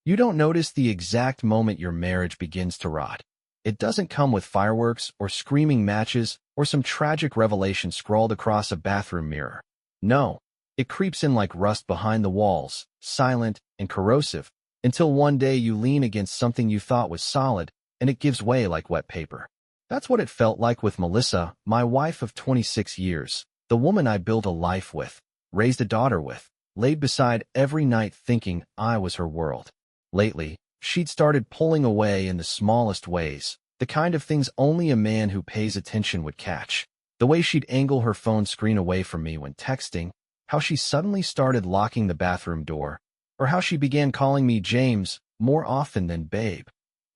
You don't notice the exact moment your marriage begins to rot. It doesn't come with fireworks or screaming matches or some tragic revelation scrawled across a bathroom mirror. No, it creeps in like rust behind the walls, silent and corrosive, until one day you lean against something you thought was solid, and it gives way like wet paper. That's what it felt like with Melissa, my wife of 26 years, the woman I built a life with, raised a daughter with, laid beside every night thinking I was her world. Lately, she'd started pulling away in the smallest ways, the kind of things only a man who pays attention would catch. The way she'd angle her phone screen away from me when texting, how she suddenly started locking the bathroom door, or how she began calling me James more often than babe,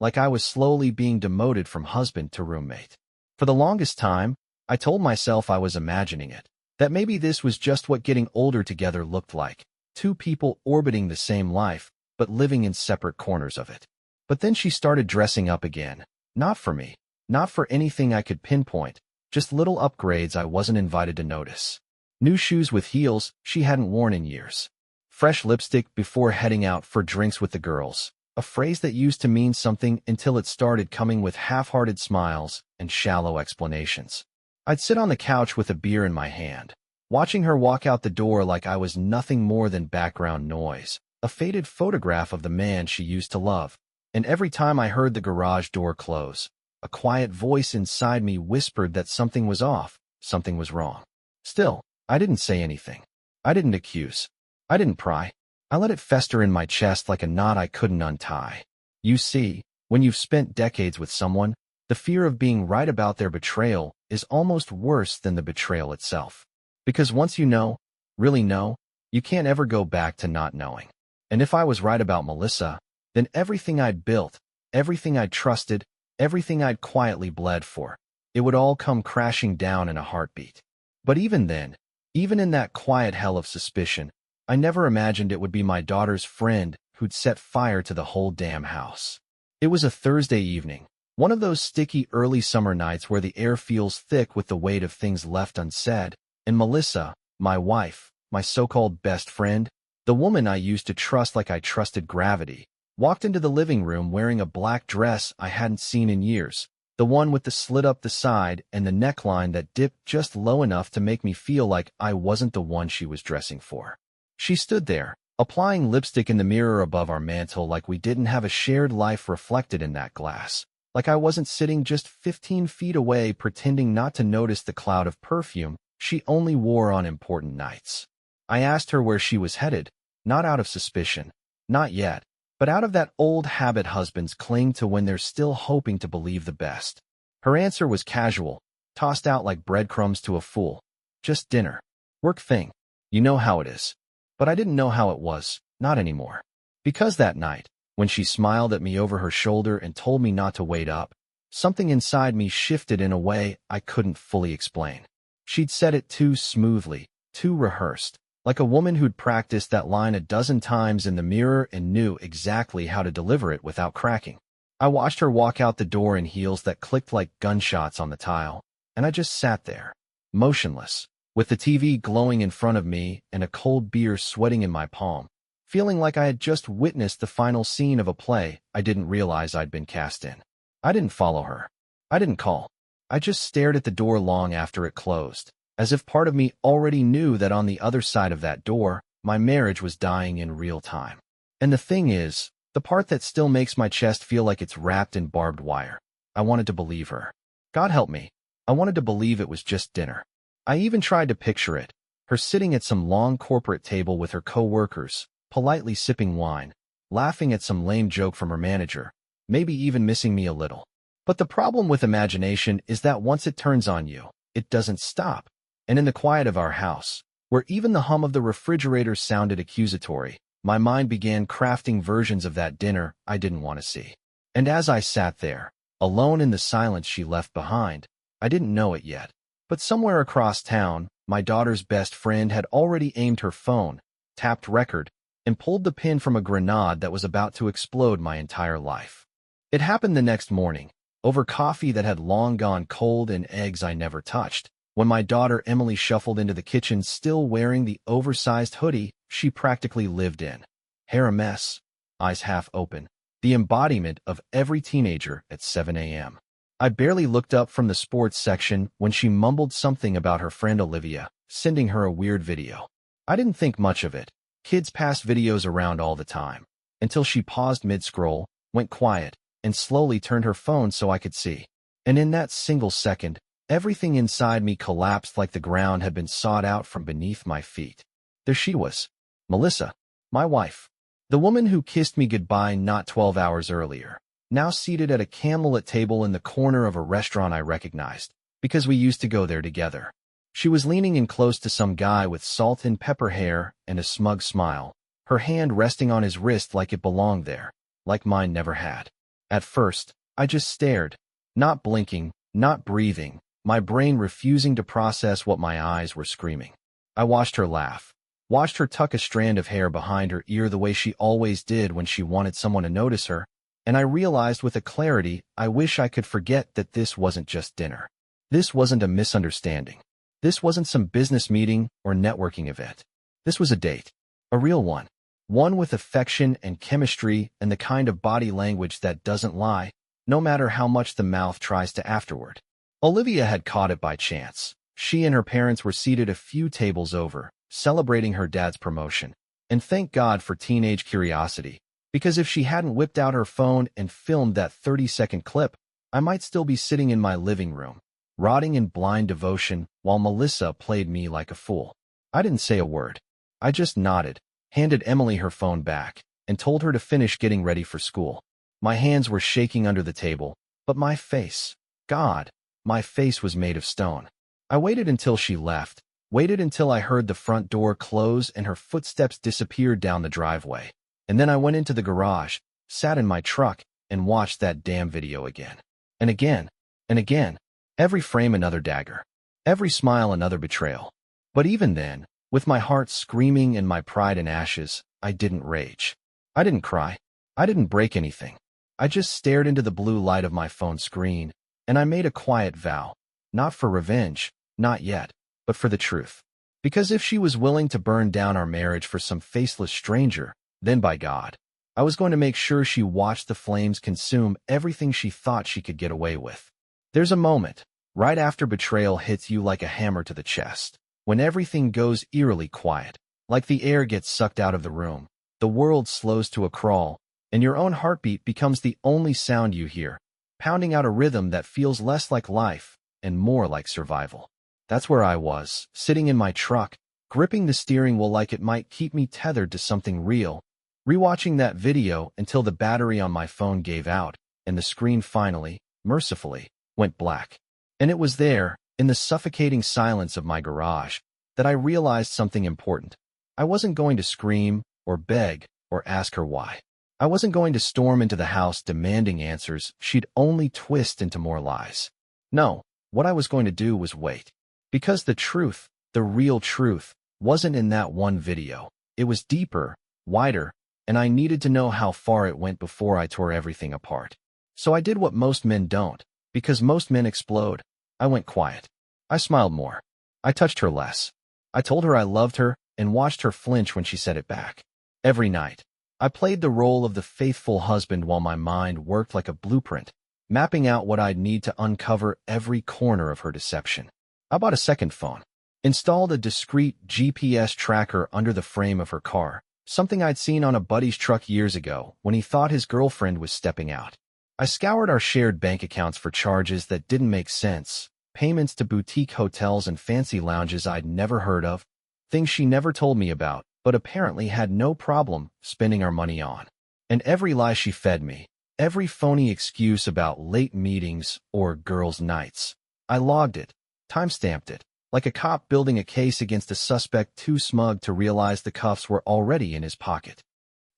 like I was slowly being demoted from husband to roommate. For the longest time, I told myself I was imagining it, that maybe this was just what getting older together looked like, two people orbiting the same life, but living in separate corners of it. But then she started dressing up again, not for me, not for anything I could pinpoint, just little upgrades I wasn't invited to notice. New shoes with heels she hadn't worn in years. Fresh lipstick before heading out for drinks with the girls, a phrase that used to mean something until it started coming with half-hearted smiles and shallow explanations. I'd sit on the couch with a beer in my hand, watching her walk out the door like I was nothing more than background noise, a faded photograph of the man she used to love. And every time I heard the garage door close, a quiet voice inside me whispered that something was off, something was wrong. Still, I didn't say anything. I didn't accuse. I didn't pry. I let it fester in my chest like a knot I couldn't untie. You see, when you've spent decades with someone, the fear of being right about their betrayal is almost worse than the betrayal itself. Because once you know, really know, you can't ever go back to not knowing. And if I was right about Melissa, then everything I'd built, everything I'd trusted, everything I'd quietly bled for, it would all come crashing down in a heartbeat. But even then, even in that quiet hell of suspicion, I never imagined it would be my daughter's friend who'd set fire to the whole damn house. It was a Thursday evening, one of those sticky early summer nights where the air feels thick with the weight of things left unsaid, and Melissa, my wife, my so-called best friend, the woman I used to trust like I trusted gravity, walked into the living room wearing a black dress I hadn't seen in years, the one with the slit up the side and the neckline that dipped just low enough to make me feel like I wasn't the one she was dressing for. She stood there, applying lipstick in the mirror above our mantel like we didn't have a shared life reflected in that glass, like I wasn't sitting just 15 feet away pretending not to notice the cloud of perfume she only wore on important nights. I asked her where she was headed, not out of suspicion, not yet, but out of that old habit husbands cling to when they're still hoping to believe the best. Her answer was casual, tossed out like breadcrumbs to a fool. Just dinner. Work thing. You know how it is. But I didn't know how it was, not anymore. Because that night, when she smiled at me over her shoulder and told me not to wait up, something inside me shifted in a way I couldn't fully explain. She'd said it too smoothly, too rehearsed, like a woman who'd practiced that line a dozen times in the mirror and knew exactly how to deliver it without cracking. I watched her walk out the door in heels that clicked like gunshots on the tile, and I just sat there, motionless, with the TV glowing in front of me and a cold beer sweating in my palm, feeling like I had just witnessed the final scene of a play I didn't realize I'd been cast in. I didn't follow her. I didn't call. I just stared at the door long after it closed, as if part of me already knew that on the other side of that door, my marriage was dying in real time. And the thing is, the part that still makes my chest feel like it's wrapped in barbed wire. I wanted to believe her. God help me. I wanted to believe it was just dinner. I even tried to picture it, her sitting at some long corporate table with her co-workers, politely sipping wine, laughing at some lame joke from her manager, maybe even missing me a little. But the problem with imagination is that once it turns on you, it doesn't stop. And in the quiet of our house, where even the hum of the refrigerator sounded accusatory, my mind began crafting versions of that dinner I didn't want to see. And as I sat there, alone in the silence she left behind, I didn't know it yet, but somewhere across town, my daughter's best friend had already aimed her phone, tapped record, and pulled the pin from a grenade that was about to explode my entire life. It happened the next morning, over coffee that had long gone cold and eggs I never touched, when my daughter Emily shuffled into the kitchen still wearing the oversized hoodie she practically lived in. Hair a mess, eyes half open, the embodiment of every teenager at 7 a.m. I barely looked up from the sports section when she mumbled something about her friend Olivia sending her a weird video. I didn't think much of it. Kids pass videos around all the time. Until she paused mid-scroll, went quiet, and slowly turned her phone so I could see. And in that single second, everything inside me collapsed like the ground had been sawed out from beneath my feet. There she was, Melissa, my wife. The woman who kissed me goodbye not 12 hours earlier, now seated at a candlelit table in the corner of a restaurant I recognized, because we used to go there together. She was leaning in close to some guy with salt and pepper hair and a smug smile, her hand resting on his wrist like it belonged there, like mine never had. At first, I just stared, not blinking, not breathing, my brain refusing to process what my eyes were screaming. I watched her laugh, watched her tuck a strand of hair behind her ear the way she always did when she wanted someone to notice her, and I realized with a clarity I wish I could forget that this wasn't just dinner. This wasn't a misunderstanding. This wasn't some business meeting or networking event. This was a date. A real one. One with affection and chemistry and the kind of body language that doesn't lie, no matter how much the mouth tries to afterward. Olivia had caught it by chance. She and her parents were seated a few tables over, celebrating her dad's promotion. And thank God for teenage curiosity, because if she hadn't whipped out her phone and filmed that 30-second clip, I might still be sitting in my living room, rotting in blind devotion while Melissa played me like a fool. I didn't say a word. I just nodded, handed Emily her phone back, and told her to finish getting ready for school. My hands were shaking under the table, but my face, God, my face was made of stone. I waited until she left, waited until I heard the front door close and her footsteps disappeared down the driveway. And then I went into the garage, sat in my truck, and watched that damn video again. And again, and again. Every frame another dagger. Every smile another betrayal. But even then, with my heart screaming and my pride in ashes, I didn't rage. I didn't cry. I didn't break anything. I just stared into the blue light of my phone screen, and I made a quiet vow. Not for revenge, not yet, but for the truth. Because if she was willing to burn down our marriage for some faceless stranger, then by God, I was going to make sure she watched the flames consume everything she thought she could get away with. There's a moment, right after betrayal hits you like a hammer to the chest, when everything goes eerily quiet, like the air gets sucked out of the room, the world slows to a crawl, and your own heartbeat becomes the only sound you hear, pounding out a rhythm that feels less like life and more like survival. That's where I was, sitting in my truck, gripping the steering wheel like it might keep me tethered to something real, rewatching that video until the battery on my phone gave out, and the screen finally, mercifully, went black. And it was there, in the suffocating silence of my garage, that I realized something important. I wasn't going to scream, or beg, or ask her why. I wasn't going to storm into the house demanding answers she'd only twist into more lies. No, what I was going to do was wait. Because the truth, the real truth, wasn't in that one video. It was deeper, wider, and I needed to know how far it went before I tore everything apart. So I did what most men don't. Because most men explode. I went quiet. I smiled more. I touched her less. I told her I loved her and watched her flinch when she said it back. Every night, I played the role of the faithful husband while my mind worked like a blueprint, mapping out what I'd need to uncover every corner of her deception. I bought a second phone, installed a discreet GPS tracker under the frame of her car, something I'd seen on a buddy's truck years ago when he thought his girlfriend was stepping out. I scoured our shared bank accounts for charges that didn't make sense, payments to boutique hotels and fancy lounges I'd never heard of, things she never told me about, but apparently had no problem spending our money on. And every lie she fed me, every phony excuse about late meetings or girls' nights, I logged it, timestamped it, like a cop building a case against a suspect too smug to realize the cuffs were already in his pocket.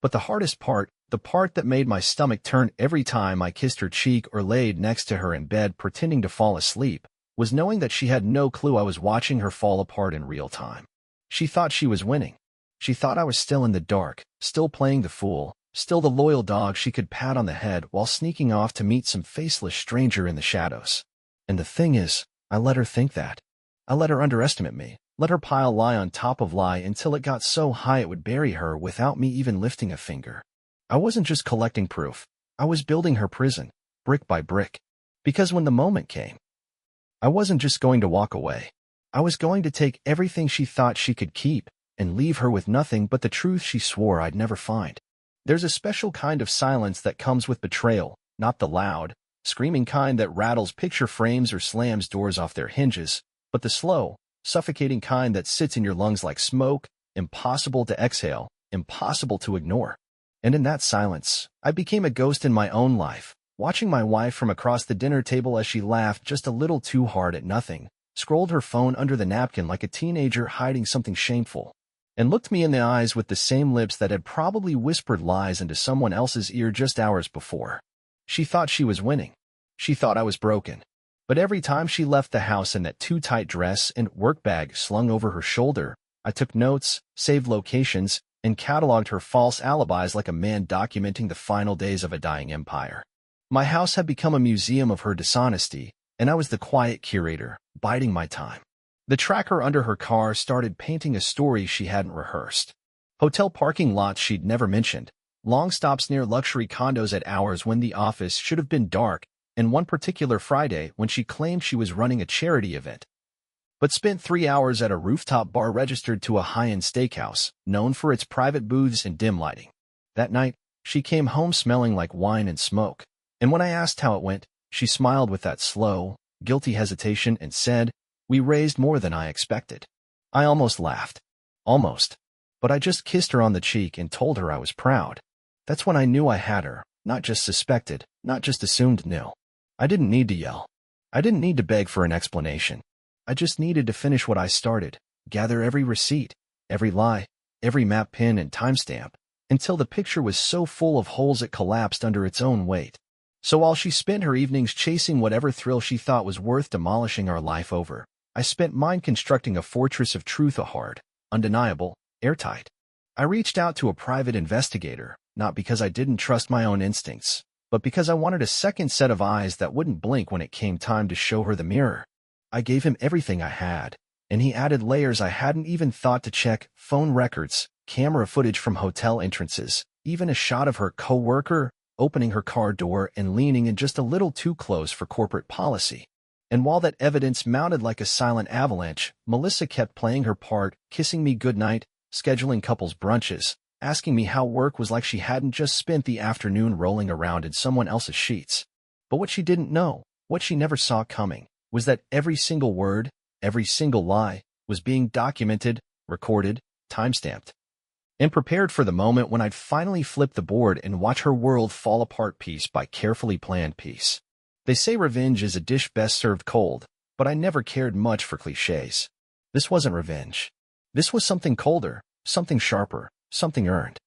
But the hardest part, the part that made my stomach turn every time I kissed her cheek or laid next to her in bed pretending to fall asleep, was knowing that she had no clue I was watching her fall apart in real time. She thought she was winning. She thought I was still in the dark, still playing the fool, still the loyal dog she could pat on the head while sneaking off to meet some faceless stranger in the shadows. And the thing is, I let her think that. I let her underestimate me, let her pile lie on top of lie until it got so high it would bury her without me even lifting a finger. I wasn't just collecting proof. I was building her prison, brick by brick. Because when the moment came, I wasn't just going to walk away. I was going to take everything she thought she could keep and leave her with nothing but the truth she swore I'd never find. There's a special kind of silence that comes with betrayal, not the loud, screaming kind that rattles picture frames or slams doors off their hinges, but the slow, suffocating kind that sits in your lungs like smoke, impossible to exhale, impossible to ignore. And in that silence, I became a ghost in my own life, watching my wife from across the dinner table as she laughed just a little too hard at nothing, scrolled her phone under the napkin like a teenager hiding something shameful, and looked me in the eyes with the same lips that had probably whispered lies into someone else's ear just hours before. She thought she was winning. She thought I was broken. But every time she left the house in that too-tight dress and work bag slung over her shoulder, I took notes, saved locations, and cataloged her false alibis like a man documenting the final days of a dying empire. My house had become a museum of her dishonesty, and I was the quiet curator, biding my time. The tracker under her car started painting a story she hadn't rehearsed. Hotel parking lots she'd never mentioned, long stops near luxury condos at hours when the office should have been dark, and one particular Friday when she claimed she was running a charity event, but spent 3 hours at a rooftop bar registered to a high-end steakhouse, known for its private booths and dim lighting. That night, she came home smelling like wine and smoke, and when I asked how it went, she smiled with that slow, guilty hesitation and said, "We raised more than I expected." I almost laughed. Almost. But I just kissed her on the cheek and told her I was proud. That's when I knew I had her, not just suspected, not just assumed knew. I didn't need to yell. I didn't need to beg for an explanation. I just needed to finish what I started, gather every receipt, every lie, every map pin and timestamp, until the picture was so full of holes it collapsed under its own weight. So while she spent her evenings chasing whatever thrill she thought was worth demolishing our life over, I spent mine constructing a fortress of truth, hard, undeniable, airtight. I reached out to a private investigator, not because I didn't trust my own instincts, but because I wanted a second set of eyes that wouldn't blink when it came time to show her the mirror. I gave him everything I had, and he added layers I hadn't even thought to check: phone records, camera footage from hotel entrances, even a shot of her co-worker opening her car door and leaning in just a little too close for corporate policy. And while that evidence mounted like a silent avalanche, Melissa kept playing her part, kissing me goodnight, scheduling couples brunches, asking me how work was like she hadn't just spent the afternoon rolling around in someone else's sheets. But what she didn't know, what she never saw coming, was that every single word, every single lie, was being documented, recorded, timestamped, and prepared for the moment when I'd finally flip the board and watch her world fall apart piece by carefully planned piece. They say revenge is a dish best served cold, but I never cared much for cliches. This wasn't revenge. This was something colder, something sharper, something earned.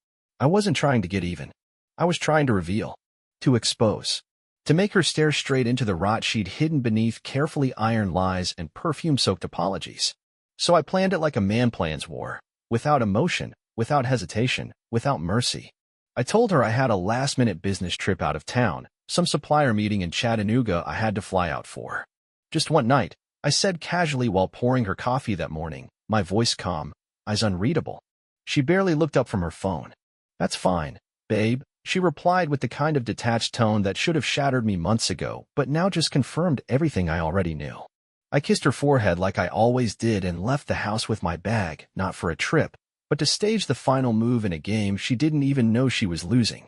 I wasn't trying to get even. I was trying to reveal, to expose, to make her stare straight into the rot she'd hidden beneath carefully ironed lies and perfume-soaked apologies. So I planned it like a man plans war, without emotion, without hesitation, without mercy. I told her I had a last-minute business trip out of town, some supplier meeting in Chattanooga I had to fly out for. Just one night, I said casually while pouring her coffee that morning, my voice calm, eyes unreadable. She barely looked up from her phone. "That's fine, babe," she replied with the kind of detached tone that should have shattered me months ago, but now just confirmed everything I already knew. I kissed her forehead like I always did and left the house with my bag, not for a trip, but to stage the final move in a game she didn't even know she was losing.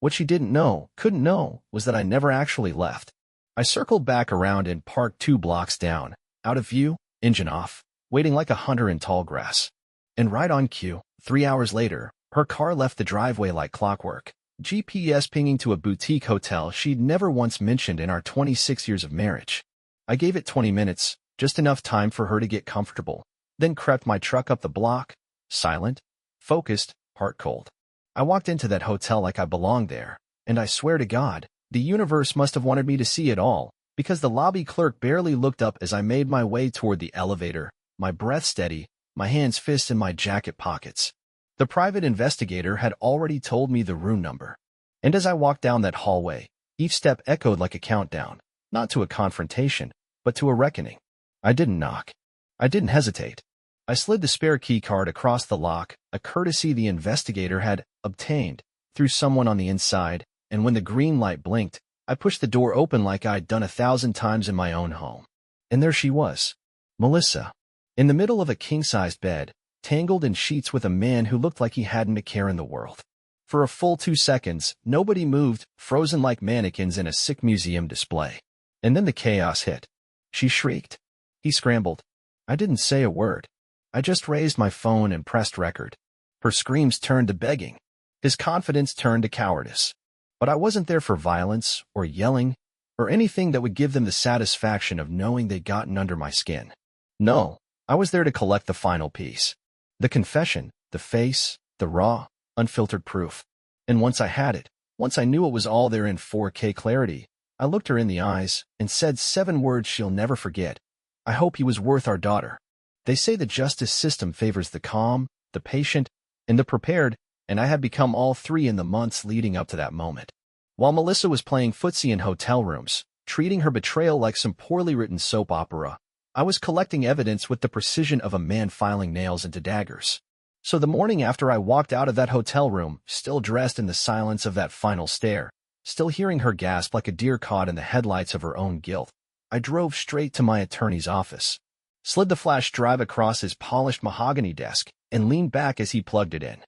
What she didn't know, couldn't know, was that I never actually left. I circled back around and parked 2 blocks down, out of view, engine off, waiting like a hunter in tall grass. And right on cue, 3 hours later, her car left the driveway like clockwork, GPS pinging to a boutique hotel she'd never once mentioned in our 26 years of marriage. I gave it 20 minutes, just enough time for her to get comfortable, then crept my truck up the block, silent, focused, heart cold. I walked into that hotel like I belonged there, and I swear to God, the universe must have wanted me to see it all, because the lobby clerk barely looked up as I made my way toward the elevator, my breath steady, my hands fists in my jacket pockets. The private investigator had already told me the room number. And as I walked down that hallway, each step echoed like a countdown, not to a confrontation, but to a reckoning. I didn't knock. I didn't hesitate. I slid the spare key card across the lock, a courtesy the investigator had obtained through someone on the inside, and when the green light blinked, I pushed the door open like I'd done 1,000 times in my own home. And there she was, Melissa, in the middle of a king-sized bed, tangled in sheets with a man who looked like he hadn't a care in the world. For a full 2 seconds, nobody moved, frozen like mannequins in a sick museum display. And then the chaos hit. She shrieked. He scrambled. I didn't say a word. I just raised my phone and pressed record. Her screams turned to begging. His confidence turned to cowardice. But I wasn't there for violence or yelling or anything that would give them the satisfaction of knowing they'd gotten under my skin. No, I was there to collect the final piece. The confession, the face, the raw, unfiltered proof. And once I had it, once I knew it was all there in 4K clarity, I looked her in the eyes and said 7 words she'll never forget. I hope he was worth our daughter. They say the justice system favors the calm, the patient, and the prepared, and I had become all 3 in the months leading up to that moment. While Melissa was playing footsie in hotel rooms, treating her betrayal like some poorly written soap opera, I was collecting evidence with the precision of a man filing nails into daggers. So the morning after I walked out of that hotel room, still dressed in the silence of that final stare, still hearing her gasp like a deer caught in the headlights of her own guilt, I drove straight to my attorney's office, slid the flash drive across his polished mahogany desk, and leaned back as he plugged it in.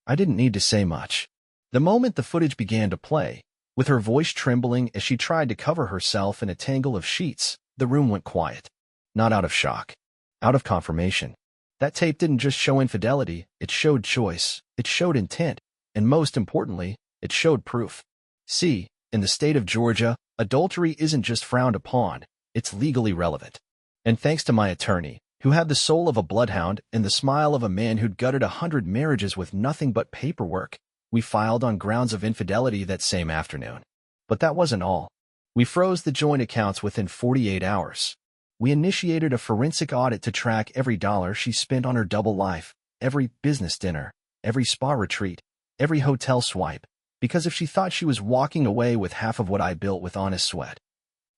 I didn't need to say much. The moment the footage began to play, with her voice trembling as she tried to cover herself in a tangle of sheets, the room went quiet. Not out of shock. Out of confirmation. That tape didn't just show infidelity, it showed choice, it showed intent, and most importantly, it showed proof. See, in the state of Georgia, adultery isn't just frowned upon, it's legally relevant. And thanks to my attorney, who had the soul of a bloodhound and the smile of a man who'd gutted 100 marriages with nothing but paperwork, we filed on grounds of infidelity that same afternoon. But that wasn't all. We froze the joint accounts within 48 hours. We initiated a forensic audit to track every dollar she spent on her double life, every business dinner, every spa retreat, every hotel swipe, because if she thought she was walking away with half of what I built with honest sweat,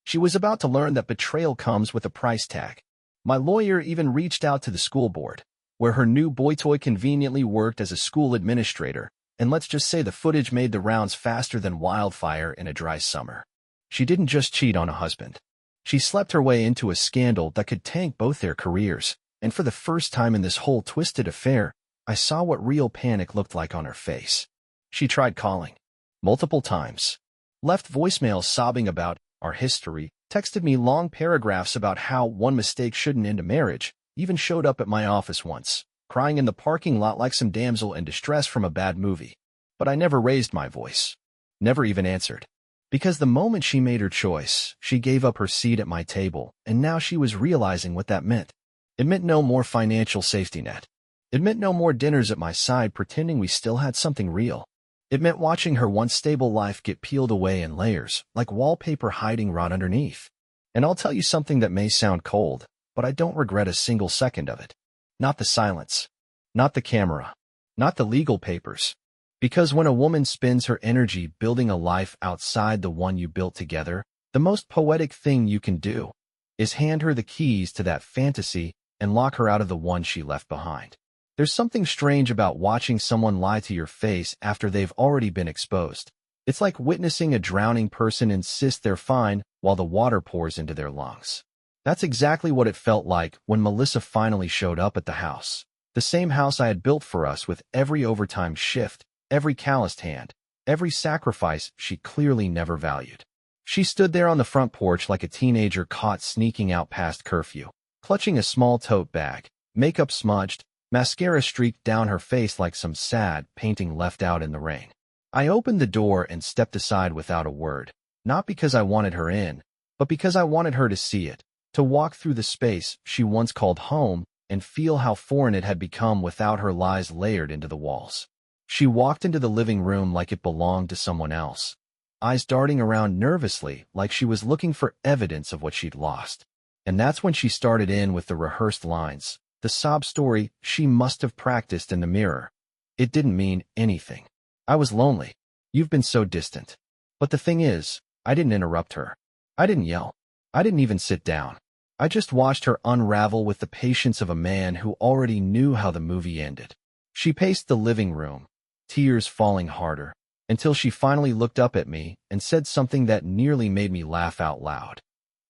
she was about to learn that betrayal comes with a price tag. My lawyer even reached out to the school board, where her new boy toy conveniently worked as a school administrator, and let's just say the footage made the rounds faster than wildfire in a dry summer. She didn't just cheat on a husband. She slept her way into a scandal that could tank both their careers, and for the first time in this whole twisted affair, I saw what real panic looked like on her face. She tried calling. Multiple times. Left voicemails sobbing about our history, texted me long paragraphs about how one mistake shouldn't end a marriage, even showed up at my office once, crying in the parking lot like some damsel in distress from a bad movie. But I never raised my voice. Never even answered. Because the moment she made her choice, she gave up her seat at my table, and now she was realizing what that meant. It meant no more financial safety net. It meant no more dinners at my side pretending we still had something real. It meant watching her once stable life get peeled away in layers, like wallpaper hiding rot underneath. And I'll tell you something that may sound cold, but I don't regret a single second of it. Not the silence. Not the camera. Not the legal papers. Because when a woman spends her energy building a life outside the one you built together, the most poetic thing you can do is hand her the keys to that fantasy and lock her out of the one she left behind. There's something strange about watching someone lie to your face after they've already been exposed. It's like witnessing a drowning person insist they're fine while the water pours into their lungs. That's exactly what it felt like when Melissa finally showed up at the house. The same house I had built for us with every overtime shift, every calloused hand, every sacrifice she clearly never valued. She stood there on the front porch like a teenager caught sneaking out past curfew, clutching a small tote bag, makeup smudged, mascara streaked down her face like some sad painting left out in the rain. I opened the door and stepped aside without a word, not because I wanted her in, but because I wanted her to see it, to walk through the space she once called home and feel how foreign it had become without her lies layered into the walls. She walked into the living room like it belonged to someone else, eyes darting around nervously like she was looking for evidence of what she'd lost. And that's when she started in with the rehearsed lines, the sob story she must have practiced in the mirror. It didn't mean anything. I was lonely. You've been so distant. But the thing is, I didn't interrupt her. I didn't yell. I didn't even sit down. I just watched her unravel with the patience of a man who already knew how the movie ended. She paced the living room, tears falling harder, until she finally looked up at me and said something that nearly made me laugh out loud.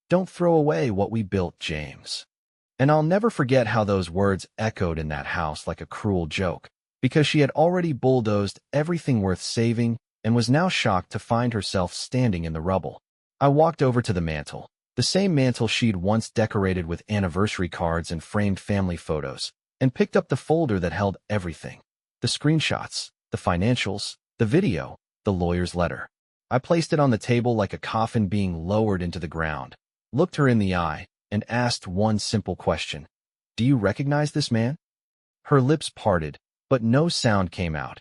"Don't throw away what we built, James." And I'll never forget how those words echoed in that house like a cruel joke, because she had already bulldozed everything worth saving and was now shocked to find herself standing in the rubble. I walked over to the mantel, the same mantel she'd once decorated with anniversary cards and framed family photos, and picked up the folder that held everything. The screenshots, the financials, the video, the lawyer's letter. I placed it on the table like a coffin being lowered into the ground, looked her in the eye, and asked one simple question. "Do you recognize this man?" Her lips parted, but no sound came out.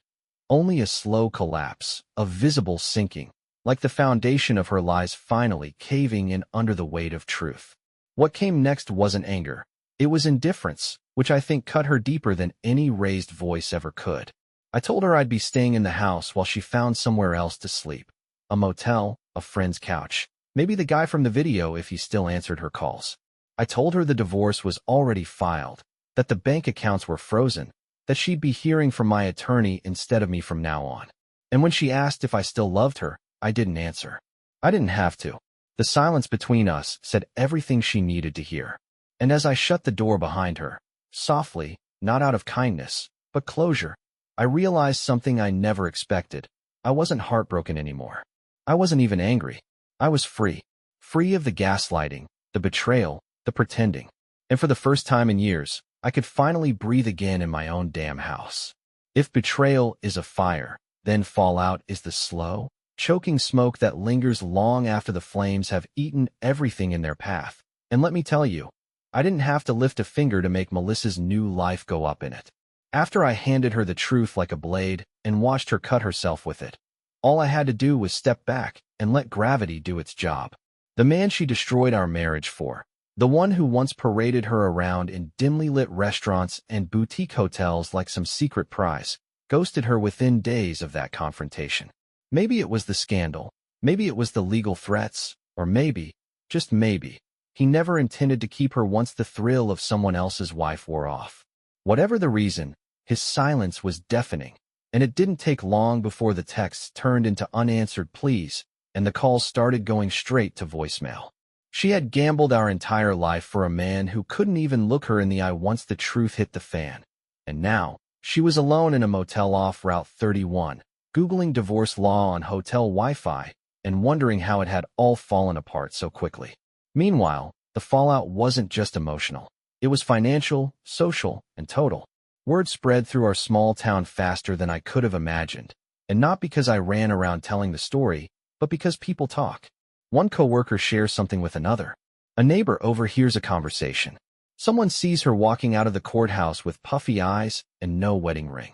Only a slow collapse, a visible sinking, like the foundation of her lies finally caving in under the weight of truth. What came next wasn't anger. It was indifference, which I think cut her deeper than any raised voice ever could. I told her I'd be staying in the house while she found somewhere else to sleep. A motel, a friend's couch, maybe the guy from the video if he still answered her calls. I told her the divorce was already filed, that the bank accounts were frozen, that she'd be hearing from my attorney instead of me from now on. And when she asked if I still loved her, I didn't answer. I didn't have to. The silence between us said everything she needed to hear. And as I shut the door behind her, softly, not out of kindness, but closure, I realized something I never expected. I wasn't heartbroken anymore. I wasn't even angry. I was free. Free of the gaslighting, the betrayal, the pretending. And for the first time in years, I could finally breathe again in my own damn house. If betrayal is a fire, then fallout is the slow, choking smoke that lingers long after the flames have eaten everything in their path. And let me tell you, I didn't have to lift a finger to make Melissa's new life go up in it. After I handed her the truth like a blade and watched her cut herself with it, all I had to do was step back and let gravity do its job. The man she destroyed our marriage for, the one who once paraded her around in dimly lit restaurants and boutique hotels like some secret prize, ghosted her within days of that confrontation. Maybe it was the scandal, maybe it was the legal threats, or maybe, just maybe, he never intended to keep her once the thrill of someone else's wife wore off. Whatever the reason, his silence was deafening, and it didn't take long before the texts turned into unanswered pleas, and the calls started going straight to voicemail. She had gambled our entire life for a man who couldn't even look her in the eye once the truth hit the fan. And now, she was alone in a motel off Route 31, Googling divorce law on hotel Wi-Fi, and wondering how it had all fallen apart so quickly. Meanwhile, the fallout wasn't just emotional. It was financial, social, and total. Word spread through our small town faster than I could have imagined, and not because I ran around telling the story, but because people talk. One coworker shares something with another. A neighbor overhears a conversation. Someone sees her walking out of the courthouse with puffy eyes and no wedding ring.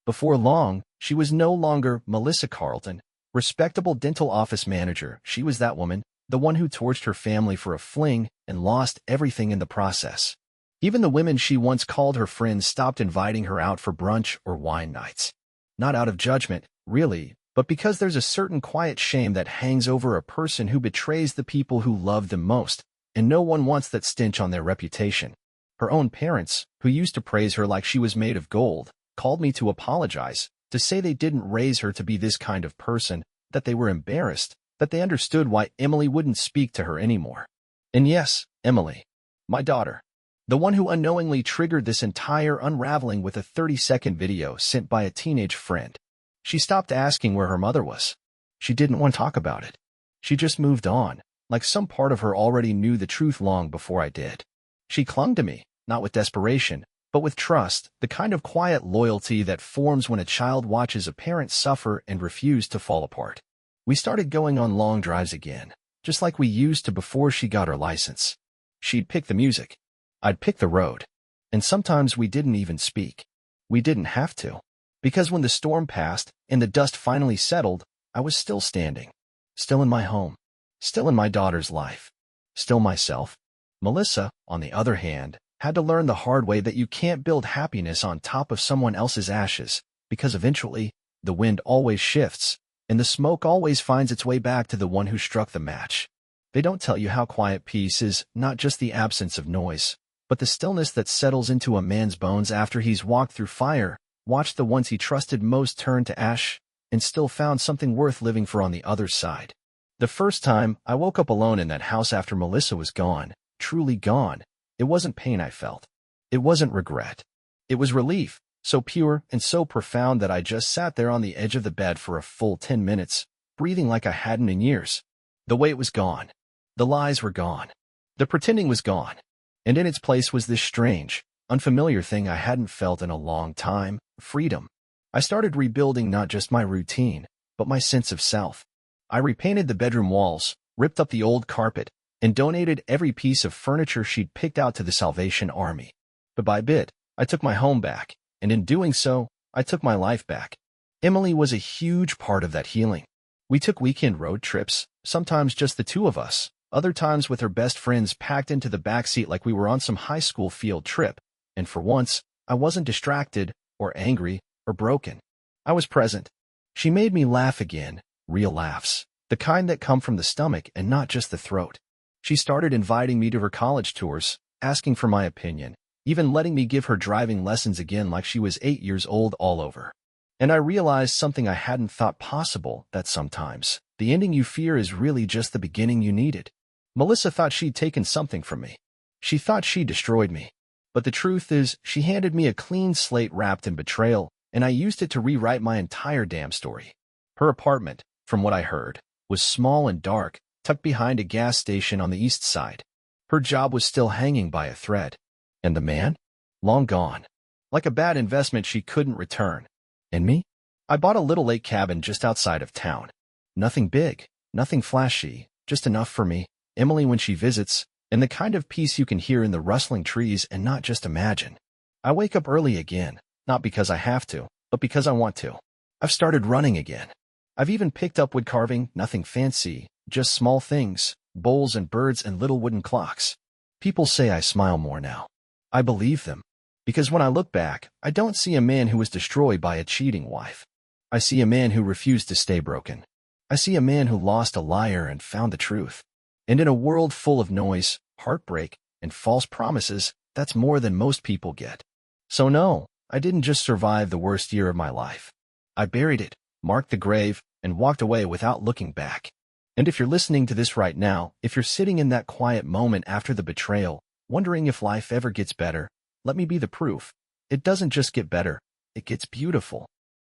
Before long, she was no longer Melissa Carlton, respectable dental office manager. She was that woman, the one who torched her family for a fling and lost everything in the process. Even the women she once called her friends stopped inviting her out for brunch or wine nights. Not out of judgment, really, but because there's a certain quiet shame that hangs over a person who betrays the people who love them most, and no one wants that stench on their reputation. Her own parents, who used to praise her like she was made of gold, called me to apologize, to say they didn't raise her to be this kind of person, that they were embarrassed, that they understood why Emily wouldn't speak to her anymore. And yes, Emily, my daughter, the one who unknowingly triggered this entire unraveling with a 30-second video sent by a teenage friend. She stopped asking where her mother was. She didn't want to talk about it. She just moved on, like some part of her already knew the truth long before I did. She clung to me, not with desperation, but with trust, the kind of quiet loyalty that forms when a child watches a parent suffer and refuse to fall apart. We started going on long drives again, just like we used to before she got her license. She'd pick the music. I'd pick the road. And sometimes we didn't even speak. We didn't have to. Because when the storm passed and the dust finally settled, I was still standing. Still in my home. Still in my daughter's life. Still myself. Melissa, on the other hand, had to learn the hard way that you can't build happiness on top of someone else's ashes, because eventually, the wind always shifts, and the smoke always finds its way back to the one who struck the match. They don't tell you how quiet peace is not just the absence of noise, but the stillness that settles into a man's bones after he's walked through fire, watched the ones he trusted most turn to ash, and still found something worth living for on the other side. The first time I woke up alone in that house after Melissa was gone, truly gone, it wasn't pain I felt. It wasn't regret. It was relief, so pure and so profound that I just sat there on the edge of the bed for a full 10 minutes, breathing like I hadn't in years. The weight was gone. The lies were gone. The pretending was gone. And in its place was this strange, unfamiliar thing I hadn't felt in a long time, freedom. I started rebuilding not just my routine, but my sense of self. I repainted the bedroom walls, ripped up the old carpet, and donated every piece of furniture she'd picked out to the Salvation Army. Bit by bit, I took my home back, and in doing so, I took my life back. Emily was a huge part of that healing. We took weekend road trips, sometimes just the two of us, other times with her best friends packed into the backseat like we were on some high school field trip, and for once, I wasn't distracted, or angry, or broken. I was present. She made me laugh again, real laughs, the kind that come from the stomach and not just the throat. She started inviting me to her college tours, asking for my opinion, even letting me give her driving lessons again like she was 8 years old all over. And I realized something I hadn't thought possible, that sometimes the ending you fear is really just the beginning you needed. Melissa thought she'd taken something from me. She thought she destroyed me. But the truth is, she handed me a clean slate wrapped in betrayal, and I used it to rewrite my entire damn story. Her apartment, from what I heard, was small and dark, tucked behind a gas station on the east side. Her job was still hanging by a thread. And the man? Long gone. Like a bad investment she couldn't return. And me? I bought a little lake cabin just outside of town. Nothing big, nothing flashy, just enough for me, Emily when she visits, and the kind of peace you can hear in the rustling trees and not just imagine. I wake up early again, not because I have to, but because I want to. I've started running again. I've even picked up wood carving, nothing fancy, just small things, bowls and birds and little wooden clocks. People say I smile more now. I believe them. Because when I look back, I don't see a man who was destroyed by a cheating wife. I see a man who refused to stay broken. I see a man who lost a liar and found the truth. And in a world full of noise, heartbreak, and false promises, that's more than most people get. So no, I didn't just survive the worst year of my life. I buried it, marked the grave, and walked away without looking back. And if you're listening to this right now, if you're sitting in that quiet moment after the betrayal, wondering if life ever gets better, let me be the proof. It doesn't just get better, it gets beautiful.